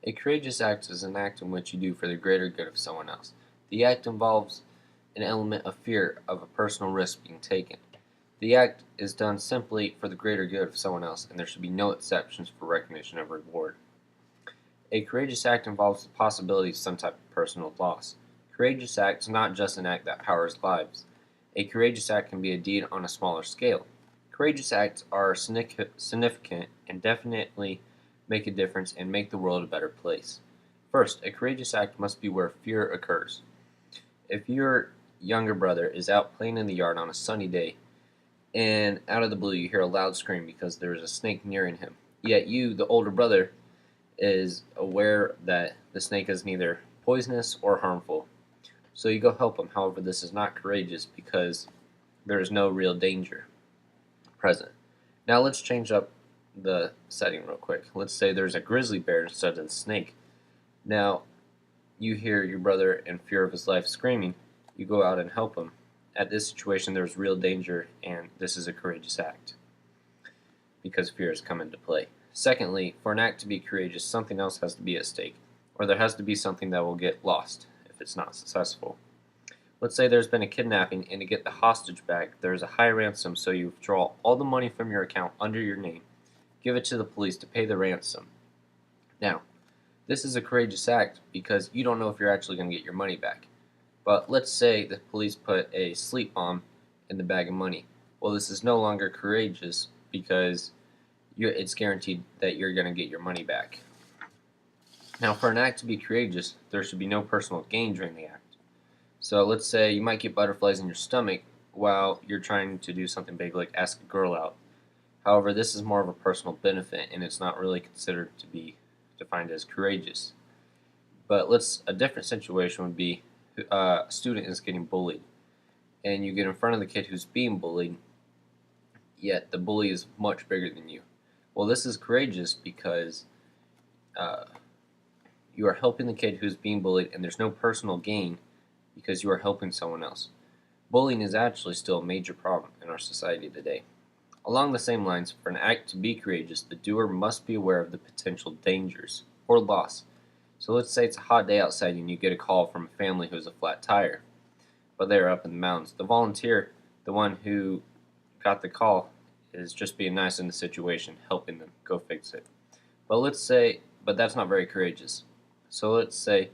A courageous act is an act in which you do for the greater good of someone else. The act involves an element of fear of a personal risk being taken. The act is done simply for the greater good of someone else, and there should be no exceptions for recognition of reward. A courageous act involves the possibility of some type of personal loss. Courageous act is not just an act that powers lives. A courageous act can be a deed on a smaller scale. Courageous acts are significant and definitely make a difference and make the world a better place. First, a courageous act must be where fear occurs. If your younger brother is out playing in the yard on a sunny day, and out of the blue you hear a loud scream because there is a snake nearing him, yet you, the older brother, is aware that the snake is neither poisonous or harmful. So you go help him. However, this is not courageous because there is no real danger present. Now let's change up the setting real quick. Let's say there's a grizzly bear instead of the snake. Now you hear your brother in fear of his life screaming. You go out and help him. At this situation, there's real danger, and this is a courageous act because fear has come into play. Secondly, for an act to be courageous, something else has to be at stake, or there has to be something that will get lost if it's not successful. Let's say there's been a kidnapping, and to get the hostage back, there's a high ransom, so you withdraw all the money from your account under your name, give it to the police to pay the ransom. Now, this is a courageous act because you don't know if you're actually going to get your money back. But let's say the police put a sleep bomb in the bag of money. Well, this is no longer courageous because it's guaranteed that you're going to get your money back. Now, for an act to be courageous, there should be no personal gain during the act. So let's say you might get butterflies in your stomach while you're trying to do something big like ask a girl out. However, this is more of a personal benefit, and it's not really considered to be defined as courageous. But a different situation would be a student is getting bullied, and you get in front of the kid who's being bullied, yet the bully is much bigger than you. Well, this is courageous because you are helping the kid who's being bullied, and there's no personal gain because you are helping someone else. Bullying is actually still a major problem in our society today. Along the same lines, for an act to be courageous, the doer must be aware of the potential dangers or loss. So let's say it's a hot day outside and you get a call from a family who has a flat tire, but they're up in the mountains. The volunteer, the one who got the call, is just being nice in the situation, helping them go fix it. But that's not very courageous. So let's say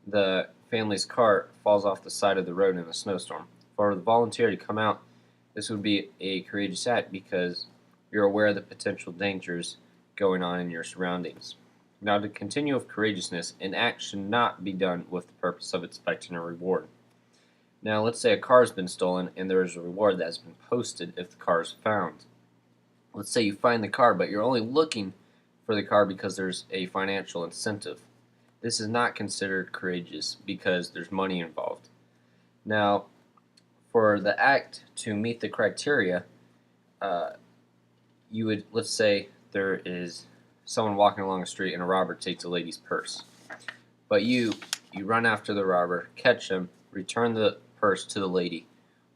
the family's car falls off the side of the road in a snowstorm. For the volunteer to come out, this would be a courageous act because you're aware of the potential dangers going on in your surroundings. Now, to continue with courageousness, an act should not be done with the purpose of expecting a reward. Now, let's say a car has been stolen and there is a reward that has been posted if the car is found. Let's say you find the car, but you're only looking for the car because there's a financial incentive. This is not considered courageous because there's money involved. Now, for the act to meet the criteria, let's say there is someone walking along the street and a robber takes a lady's purse. But you run after the robber, catch him, return the purse to the lady.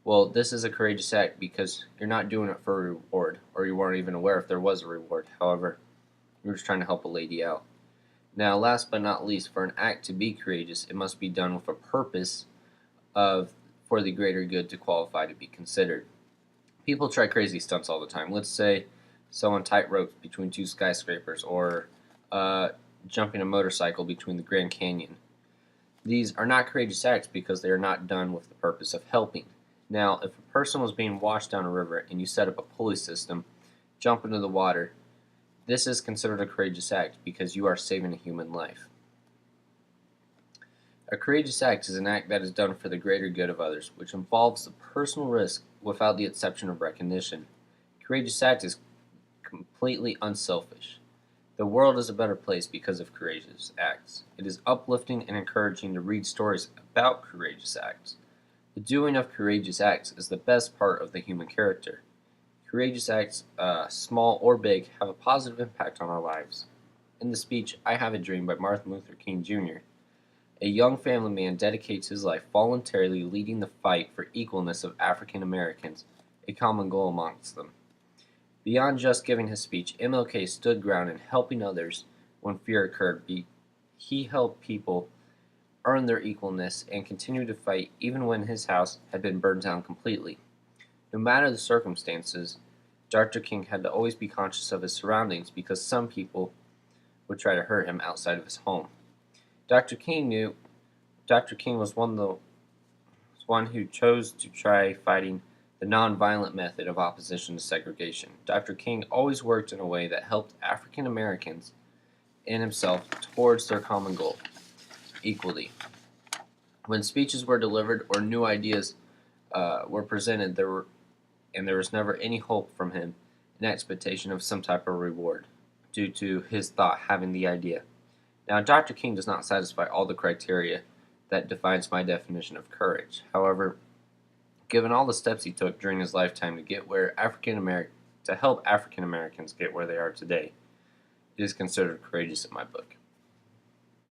Well, this is a courageous act because you're not doing it for a reward, or you weren't even aware if there was a reward. However, you're just trying to help a lady out. Now, last but not least, for an act to be courageous, it must be done with a purpose for the greater good to qualify to be considered. People try crazy stunts all the time. Let's say someone tight ropes between two skyscrapers, or jumping a motorcycle between the Grand Canyon. These are not courageous acts because they are not done with the purpose of helping. Now, if a person was being washed down a river and you set up a pulley system, jump into the water, this is considered a courageous act because you are saving a human life. A courageous act is an act that is done for the greater good of others, which involves the personal risk without the exception of recognition. A courageous act is completely unselfish. The world is a better place because of courageous acts. It is uplifting and encouraging to read stories about courageous acts. The doing of courageous acts is the best part of the human character. Courageous acts, small or big, have a positive impact on our lives. In the speech, I Have a Dream by Martin Luther King Jr., a young family man dedicates his life voluntarily leading the fight for equalness of African Americans, a common goal amongst them. Beyond just giving his speech, MLK stood ground in helping others when fear occurred he helped people earn their equalness and continued to fight even when his house had been burned down completely. No matter the circumstances, Dr. King had to always be conscious of his surroundings because some people would try to hurt him outside of his home. Dr. King knew Dr. King was one who chose to try fighting the nonviolent method of opposition to segregation. Dr. King always worked in a way that helped African Americans and himself towards their common goal, equality. When speeches were delivered or new ideas were presented, there was never any hope from him, an expectation of some type of reward due to his thought having the idea. Now, Dr. King does not satisfy all the criteria that defines my definition of courage. However, given all the steps he took during his lifetime to help African Americans get where they are today, it is considered courageous in my book.